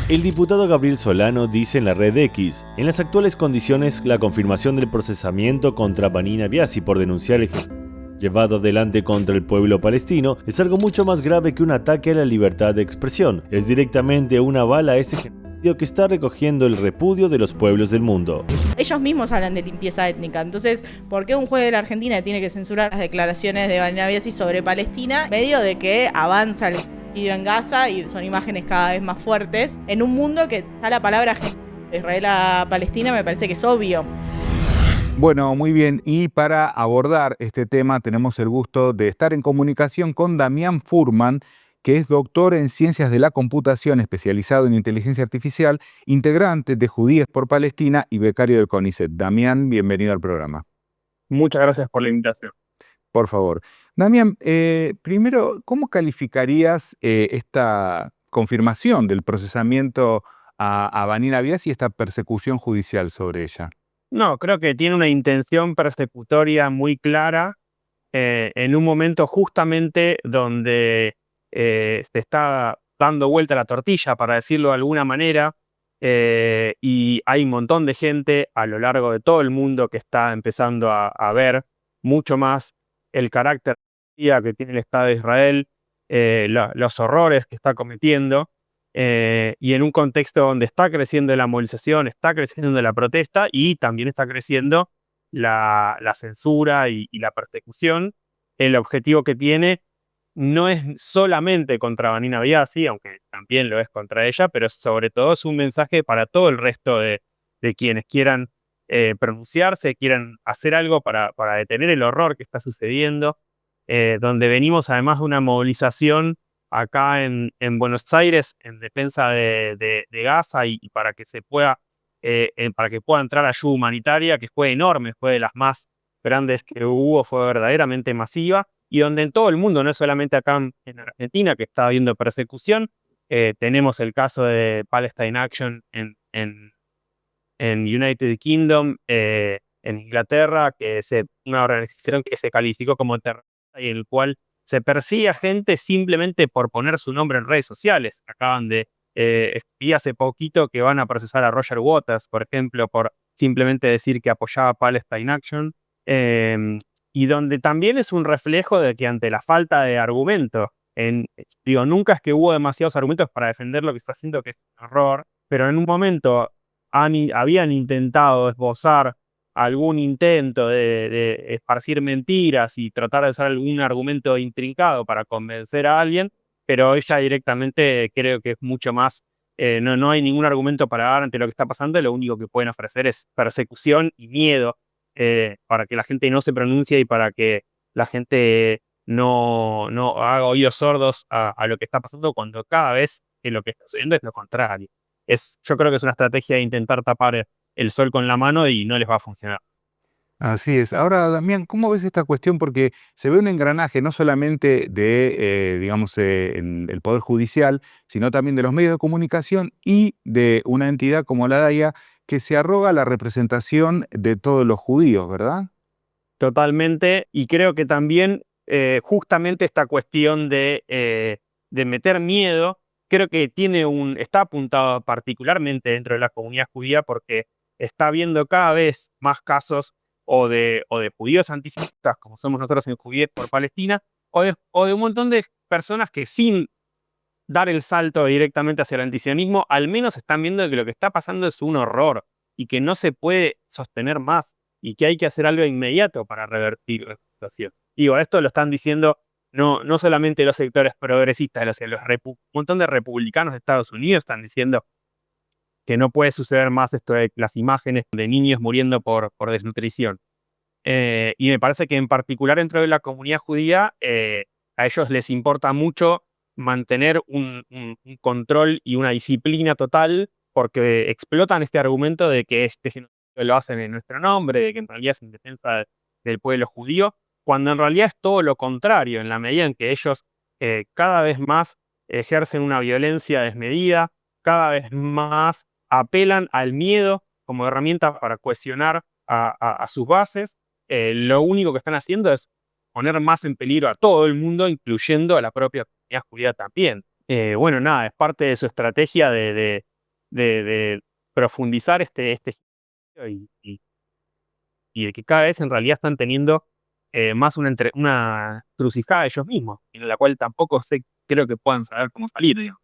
El diputado Gabriel Solano dice en la red X: en las actuales condiciones, la confirmación del procesamiento contra Vanina Biasi por denunciar el llevado adelante contra el pueblo palestino es algo mucho más grave que un ataque a la libertad de expresión. Es directamente una bala a ese genocidio que está recogiendo el repudio de los pueblos del mundo. Ellos mismos hablan de limpieza étnica, entonces, ¿por qué un juez de la Argentina tiene que censurar las declaraciones de Vanina Biasi sobre Palestina? En medio de que avanza el genocidio en Gaza y son imágenes cada vez más fuertes, en un mundo que ya la palabra de Israel a Palestina me parece que es obvio. Bueno, muy bien. Y para abordar este tema tenemos el gusto de estar en comunicación con Damián Furman, que es doctor en Ciencias de la Computación, especializado en Inteligencia Artificial, integrante de Judías por Palestina y becario del CONICET. Damián, bienvenido al programa. Muchas gracias por la invitación. Por favor. Damián, primero, ¿cómo calificarías esta confirmación del procesamiento a Vanina Biasi y esta persecución judicial sobre ella? No, creo que tiene una intención persecutoria muy clara en un momento justamente donde se está dando vuelta la tortilla, para decirlo de alguna manera, y hay un montón de gente a lo largo de todo el mundo que está empezando a ver mucho más el carácter que tiene el Estado de Israel, los horrores que está cometiendo. Y en un contexto donde está creciendo la movilización, está creciendo la protesta y también está creciendo la censura y la persecución, el objetivo que tiene no es solamente contra Vanina Biasi, aunque también lo es contra ella, pero sobre todo es un mensaje para todo el resto de quienes quieran pronunciarse, quieran hacer algo para detener el horror que está sucediendo, donde venimos además de una movilización acá en Buenos Aires en defensa de Gaza y para que se pueda, para que pueda entrar ayuda humanitaria, que fue enorme, fue de las más grandes que hubo, fue verdaderamente masiva, y donde en todo el mundo, no es solamente acá en Argentina, que está habiendo persecución, tenemos el caso de Palestine Action en United Kingdom, en Inglaterra, que es una organización que se calificó como terrorista y en el cual se persigue a gente simplemente por poner su nombre en redes sociales. Acaban de vi hace poquito que van a procesar a Roger Waters, por ejemplo, por simplemente decir que apoyaba Palestine Action, y donde también es un reflejo de que ante la falta de argumento, nunca es que hubo demasiados argumentos para defender lo que está haciendo, que es un error, pero en un momento habían intentado esbozar algún intento de esparcir mentiras y tratar de usar algún argumento intrincado para convencer a alguien, pero ella directamente creo que es mucho más, no hay ningún argumento para dar ante lo que está pasando, lo único que pueden ofrecer es persecución y miedo, para que la gente no se pronuncie y para que la gente no haga oídos sordos a lo que está pasando, cuando cada vez que lo que está sucediendo es lo contrario. Yo creo que es una estrategia de intentar tapar el sol con la mano y no les va a funcionar. Así es. Ahora, Damián, ¿cómo ves esta cuestión? Porque se ve un engranaje no solamente de, digamos, el Poder Judicial, sino también de los medios de comunicación y de una entidad como la DAIA que se arroga la representación de todos los judíos, ¿verdad? Totalmente, y creo que también justamente esta cuestión de meter miedo, creo que está apuntado particularmente dentro de la comunidad judía, porque está habiendo cada vez más casos o de judíos antisemitas, como somos nosotros en Judías por Palestina, o de un montón de personas que sin dar el salto directamente hacia el antisionismo, al menos están viendo que lo que está pasando es un horror y que no se puede sostener más y que hay que hacer algo inmediato para revertir la situación. Digo, esto lo están diciendo no solamente los sectores progresistas, un montón de republicanos de Estados Unidos están diciendo que no puede suceder más esto de las imágenes de niños muriendo por desnutrición. Y me parece que en particular dentro de la comunidad judía, a ellos les importa mucho mantener un control y una disciplina total, porque explotan este argumento de que este genocidio lo hacen en nuestro nombre, de que en realidad es en defensa del pueblo judío, cuando en realidad es todo lo contrario, en la medida en que ellos cada vez más ejercen una violencia desmedida, cada vez más apelan al miedo como herramienta para cohesionar a sus bases. Lo único que están haciendo es poner más en peligro a todo el mundo, incluyendo a la propia comunidad judía también. Bueno, nada, es parte de su estrategia de profundizar este y de que cada vez en realidad están teniendo más una crucijada ellos mismos, en la cual tampoco creo que puedan saber cómo salir, digamos.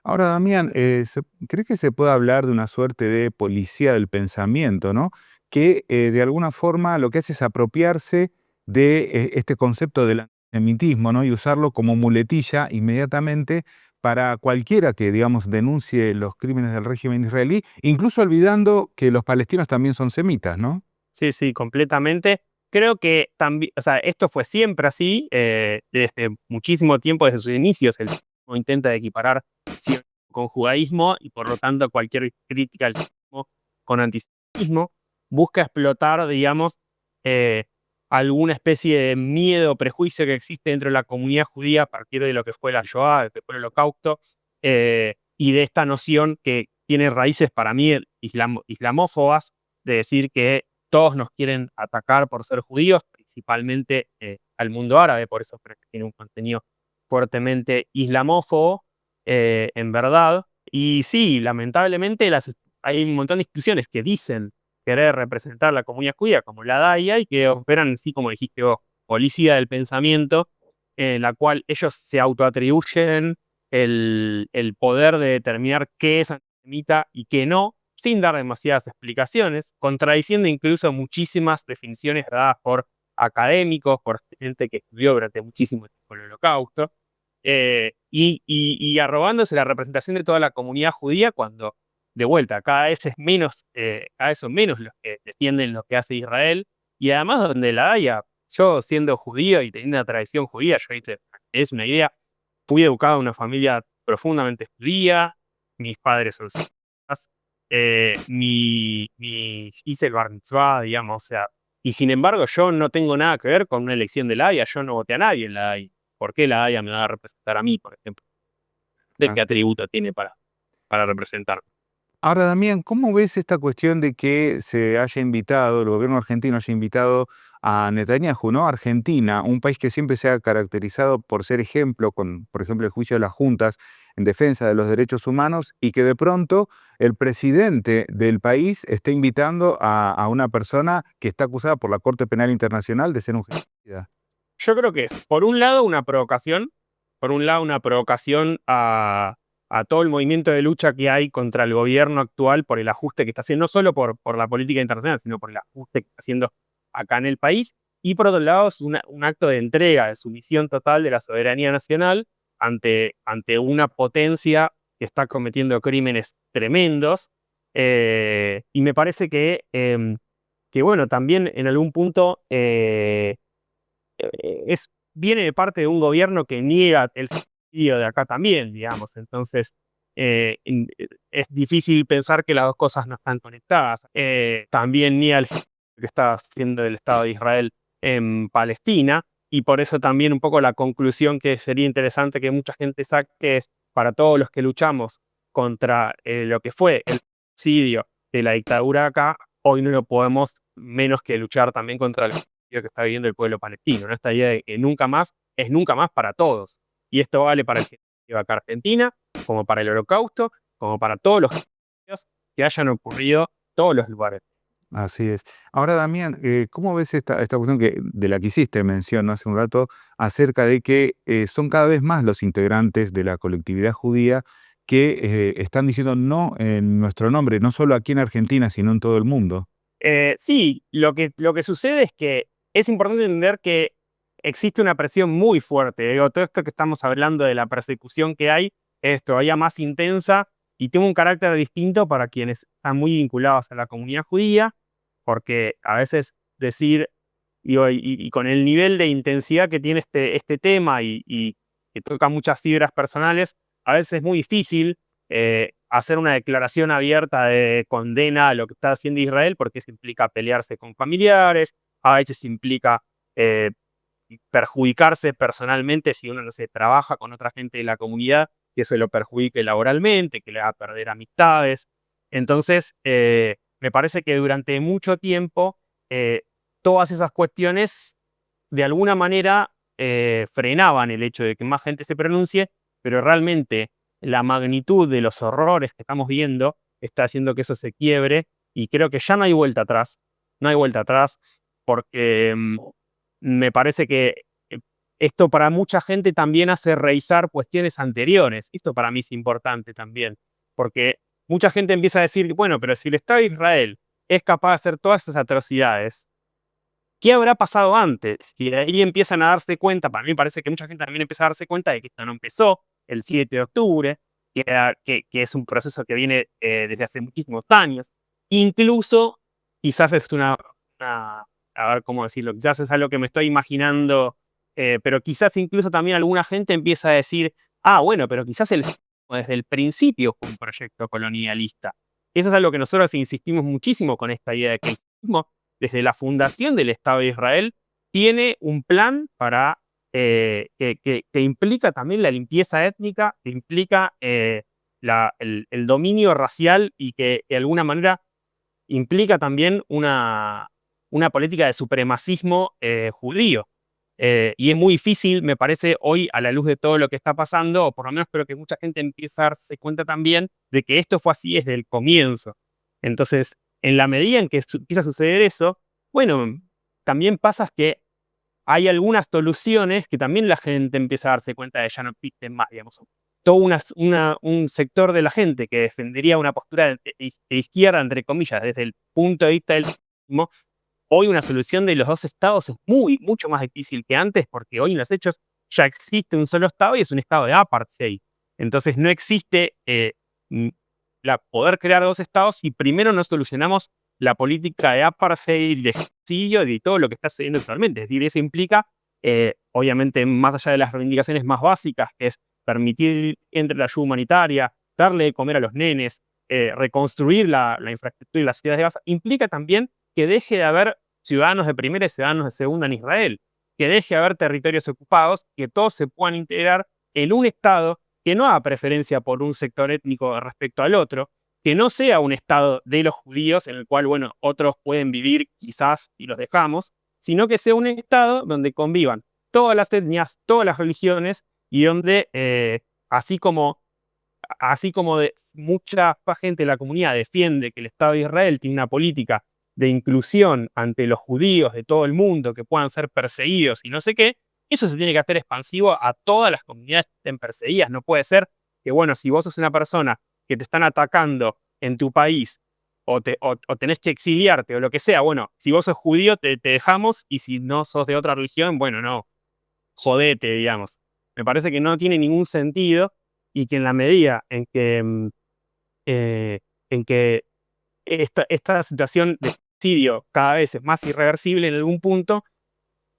Ahora, Damián, ¿cree que se puede hablar de una suerte de policía del pensamiento, ¿no? Que de alguna forma lo que hace es apropiarse de este concepto del antisemitismo, ¿no? Y usarlo como muletilla inmediatamente para cualquiera que, digamos, denuncie los crímenes del régimen israelí, incluso olvidando que los palestinos también son semitas, ¿no? Sí, sí, completamente. Creo que también, o sea, esto fue siempre así, desde muchísimo tiempo, desde sus inicios, el sionismo intenta equiparar sionismo con judaísmo y por lo tanto cualquier crítica al sionismo con antisemitismo busca explotar, digamos, eh, alguna especie de miedo o prejuicio que existe dentro de la comunidad judía a partir de lo que fue la Shoah, lo que fue el Holocausto, y de esta noción que tiene raíces para mí islamófobas, de decir que todos nos quieren atacar por ser judíos, principalmente al mundo árabe, por eso creo que tiene un contenido fuertemente islamófobo, en verdad. Y sí, lamentablemente hay un montón de instituciones que dicen querer representar la comunidad judía, como la DAIA, y que operan, así como dijiste vos, policía del pensamiento, en la cual ellos se autoatribuyen el poder de determinar qué es antisemita y qué no, sin dar demasiadas explicaciones, contradiciendo incluso muchísimas definiciones dadas por académicos, por gente que estudió durante muchísimo tiempo el Holocausto, y arrobándose la representación de toda la comunidad judía cuando, de vuelta, cada vez son menos los que defienden lo que hace Israel, y además donde la haya, yo siendo judío y teniendo una tradición judía, yo hice, es una idea, fui educado en una familia profundamente judía, mis padres son sionistas, hice el bar mitzvah, digamos, o sea, y sin embargo yo no tengo nada que ver con una elección de la Haya, yo no voté a nadie en la Haya. ¿Por qué la Haya me va a representar a mí, por ejemplo? ¿De Ah. qué atributo tiene para representarme? Ahora, Damián, ¿cómo ves esta cuestión de que se haya invitado, el gobierno argentino haya invitado a Netanyahu, ¿no? Argentina, un país que siempre se ha caracterizado por ser ejemplo, con, por ejemplo, el juicio de las juntas en defensa de los derechos humanos, y que de pronto el presidente del país esté invitando a una persona que está acusada por la Corte Penal Internacional de ser un genocida? Yo creo que es, por un lado, una provocación, a todo el movimiento de lucha que hay contra el gobierno actual por el ajuste que está haciendo, no solo por la política internacional, sino por el ajuste que está haciendo acá en el país. Y por otro lado, es un acto de entrega, de sumisión total de la soberanía nacional ante una potencia que está cometiendo crímenes tremendos. Y me parece que, bueno, también en algún punto viene de parte de un gobierno que niega el genocidio de acá también, digamos. Entonces, es difícil pensar que las dos cosas no están conectadas. También niega el genocidio que está haciendo el Estado de Israel en Palestina, y por eso también un poco la conclusión que sería interesante que mucha gente saque es, para todos los que luchamos contra lo que fue el genocidio de la dictadura acá, hoy no lo podemos menos que luchar también contra el que está viviendo el pueblo palestino, ¿no? Esta idea de que nunca más es nunca más para todos. Y esto vale para el genocidio acá Argentina, como para el Holocausto, como para todos los genocidios que hayan ocurrido en todos los lugares. Así es. Ahora, Damián, ¿cómo ves esta cuestión de la que hiciste mención, ¿no? Hace un rato, acerca de que son cada vez más los integrantes de la colectividad judía que están diciendo no en nuestro nombre, no solo aquí en Argentina, sino en todo el mundo? Sí, lo que sucede es que es importante entender que existe una presión muy fuerte. Digo, todo esto que estamos hablando de la persecución que hay es todavía más intensa y tiene un carácter distinto para quienes están muy vinculados a la comunidad judía, porque a veces decir, digo, y con el nivel de intensidad que tiene este tema y que toca muchas fibras personales, a veces es muy difícil hacer una declaración abierta de condena a lo que está haciendo Israel, porque eso implica pelearse con familiares, a veces implica eh, perjudicarse personalmente si uno no se trabaja con otra gente de la comunidad, que eso lo perjudique laboralmente, que le haga perder amistades. Entonces, me parece que durante mucho tiempo todas esas cuestiones de alguna manera frenaban el hecho de que más gente se pronuncie, pero realmente la magnitud de los horrores que estamos viendo está haciendo que eso se quiebre y creo que ya no hay vuelta atrás. No hay vuelta atrás porque me parece que esto para mucha gente también hace revisar cuestiones anteriores. Esto para mí es importante también, porque mucha gente empieza a decir, bueno, pero si el Estado de Israel es capaz de hacer todas esas atrocidades, ¿qué habrá pasado antes? Y ahí empiezan a darse cuenta, para mí parece que mucha gente también empieza a darse cuenta de que esto no empezó el 7 de octubre, que es un proceso que viene desde hace muchísimos años. Incluso, quizás es a ver cómo decirlo, quizás es algo que me estoy imaginando, pero quizás incluso también alguna gente empieza a decir, ah, bueno, pero quizás desde el principio fue un proyecto colonialista. Eso es algo que nosotros insistimos muchísimo con esta idea de que el sionismo, desde la fundación del Estado de Israel, tiene un plan para que implica también la limpieza étnica, que implica el dominio racial y que de alguna manera implica también una política de supremacismo judío. Y es muy difícil, me parece, hoy, a la luz de todo lo que está pasando, o por lo menos espero que mucha gente empiece a darse cuenta también de que esto fue así desde el comienzo. Entonces, en la medida en que empieza a suceder eso, bueno, también pasa que hay algunas soluciones que también la gente empieza a darse cuenta de ya no existen más, digamos. Todo un sector de la gente que defendería una postura de izquierda, entre comillas, desde el punto de vista del mismo, hoy una solución de los dos estados es mucho más difícil que antes, porque hoy en los hechos ya existe un solo estado y es un estado de apartheid. Entonces no existe mm, poder crear dos estados si primero no solucionamos la política de apartheid, de genocidio y de todo lo que está sucediendo actualmente. Es decir, eso implica, obviamente, más allá de las reivindicaciones más básicas, que es permitir entre la ayuda humanitaria, darle de comer a los nenes, reconstruir la infraestructura y las ciudades de Gaza, implica también que deje de haber ciudadanos de primera y ciudadanos de segunda en Israel, que deje de haber territorios ocupados, que todos se puedan integrar en un Estado que no haga preferencia por un sector étnico respecto al otro, que no sea un Estado de los judíos en el cual, bueno, otros pueden vivir quizás y los dejamos, sino que sea un Estado donde convivan todas las etnias, todas las religiones y donde, así como mucha gente de la comunidad defiende que el Estado de Israel tiene una política de inclusión ante los judíos de todo el mundo que puedan ser perseguidos y no sé qué, eso se tiene que hacer expansivo a todas las comunidades que estén perseguidas. No puede ser que, bueno, si vos sos una persona que te están atacando en tu país o tenés que exiliarte o lo que sea, bueno, si vos sos judío te dejamos y si no sos de otra religión, bueno, no, jodete, digamos. Me parece que no tiene ningún sentido y que en la medida en que esta situación de genocidio cada vez es más irreversible en algún punto,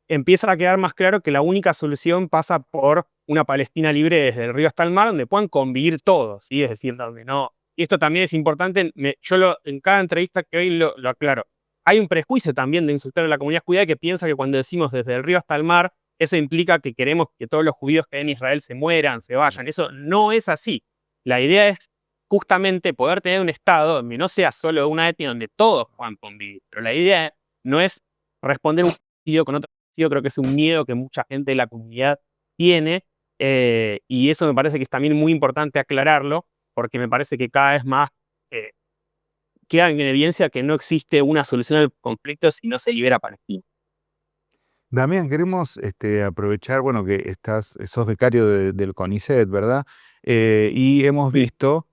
empieza a quedar más claro que la única solución pasa por una Palestina libre desde el río hasta el mar, donde puedan convivir todos, ¿sí? Es decir, donde no. Y esto también es importante, en cada entrevista que hoy lo aclaro. Hay un prejuicio también de un sector de la comunidad judía que piensa que cuando decimos desde el río hasta el mar, eso implica que queremos que todos los judíos que hay en Israel se mueran, se vayan. Eso no es así. La idea es justamente poder tener un Estado donde no sea solo una etnia, donde todos puedan convivir. Pero la idea no es responder un genocidio con otro genocidio, creo que es un miedo que mucha gente de la comunidad tiene, y eso me parece que es también muy importante aclararlo, porque me parece que cada vez más eh, queda en evidencia que no existe una solución al conflicto si no se libera Palestina. Damián, queremos aprovechar, bueno, que sos becario del CONICET, ¿verdad? Y hemos visto,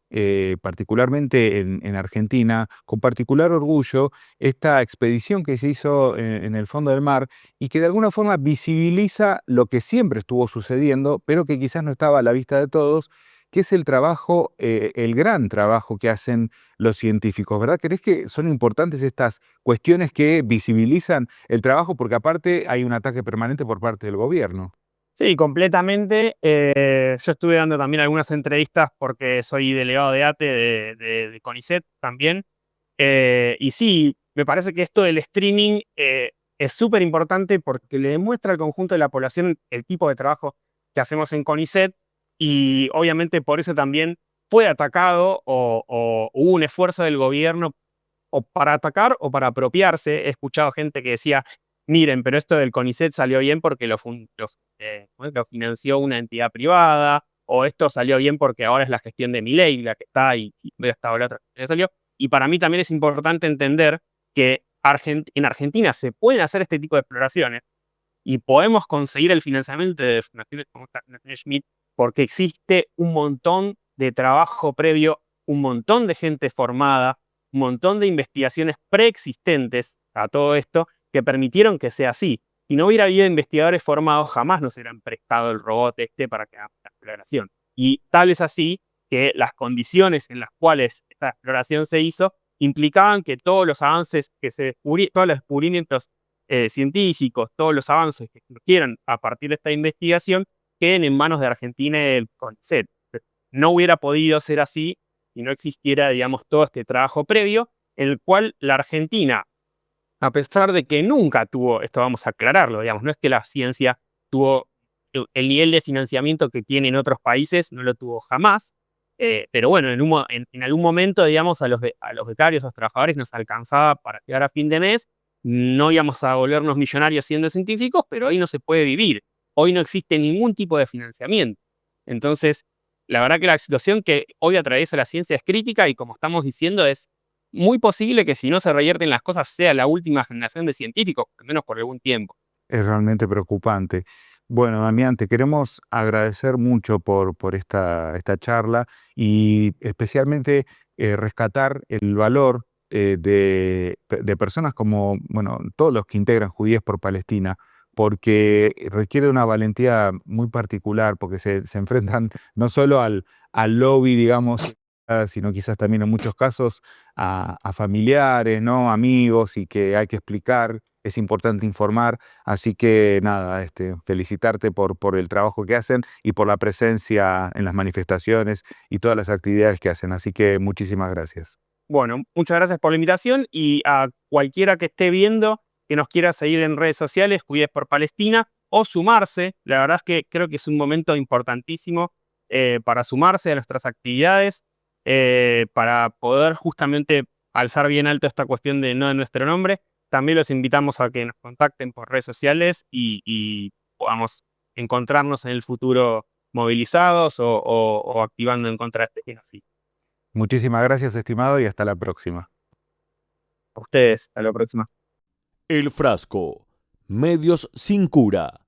particularmente en Argentina, con particular orgullo, esta expedición que se hizo en el fondo del mar y que de alguna forma visibiliza lo que siempre estuvo sucediendo, pero que quizás no estaba a la vista de todos, que es el trabajo, el gran trabajo que hacen los científicos, ¿verdad? ¿Crees que son importantes estas cuestiones que visibilizan el trabajo? Porque aparte hay un ataque permanente por parte del gobierno. Sí, completamente. Yo estuve dando también algunas entrevistas porque soy delegado de ATE de CONICET también. Y sí, me parece que esto del streaming es súper importante porque le demuestra al conjunto de la población el tipo de trabajo que hacemos en CONICET y obviamente por eso también fue atacado o hubo un esfuerzo del gobierno o para atacar o para apropiarse. He escuchado gente que decía, miren, pero esto del CONICET salió bien porque lo financió una entidad privada, o esto salió bien porque ahora es la gestión de Milei la que está y hasta ahora otra que salió. Y para mí también es importante entender que en Argentina se pueden hacer este tipo de exploraciones y podemos conseguir el financiamiento de fundaciones como esta Fundación Schmidt porque existe un montón de trabajo previo, un montón de gente formada, un montón de investigaciones preexistentes a todo esto que permitieron que sea así. Si no hubiera habido investigadores formados, jamás nos hubieran prestado el robot para que hagamos la exploración. Y tal es así que las condiciones en las cuales esta exploración se hizo implicaban que todos los avances que se descubrieron, todos los descubrimientos científicos, todos los avances que surgieran a partir de esta investigación, queden en manos de Argentina y del CONICET. No hubiera podido ser así si no existiera, digamos, todo este trabajo previo, en el cual la Argentina, a pesar de que nunca tuvo, esto vamos a aclararlo, digamos, no es que la ciencia tuvo el nivel de financiamiento que tiene en otros países, no lo tuvo jamás, pero bueno, en algún momento, digamos, a los becarios, a los trabajadores nos alcanzaba para llegar a fin de mes, no íbamos a volvernos millonarios siendo científicos, pero hoy no se puede vivir, hoy no existe ningún tipo de financiamiento. Entonces, la verdad que la situación que hoy atraviesa la ciencia es crítica y como estamos diciendo es muy posible que si no se revierten las cosas sea la última generación de científicos, al menos por algún tiempo. Es realmente preocupante. Bueno, Damián, te queremos agradecer mucho por esta charla y especialmente rescatar el valor de personas como, bueno, todos los que integran Judíos por Palestina, porque requiere una valentía muy particular, porque se enfrentan no solo al lobby, digamos, sino quizás también en muchos casos a familiares, ¿no? Amigos, y que hay que explicar, es importante informar. Así que nada, felicitarte por el trabajo que hacen y por la presencia en las manifestaciones y todas las actividades que hacen. Así que muchísimas gracias. Bueno, muchas gracias por la invitación y a cualquiera que esté viendo, que nos quiera seguir en redes sociales, Cuides por Palestina, o sumarse. La verdad es que creo que es un momento importantísimo para sumarse a nuestras actividades, para poder justamente alzar bien alto esta cuestión de no de nuestro nombre. También los invitamos a que nos contacten por redes sociales y podamos encontrarnos en el futuro movilizados o activando en contra de este genocidio. Muchísimas gracias, estimado, y hasta la próxima. A ustedes, a la próxima. El Frasco. Medios sin cura.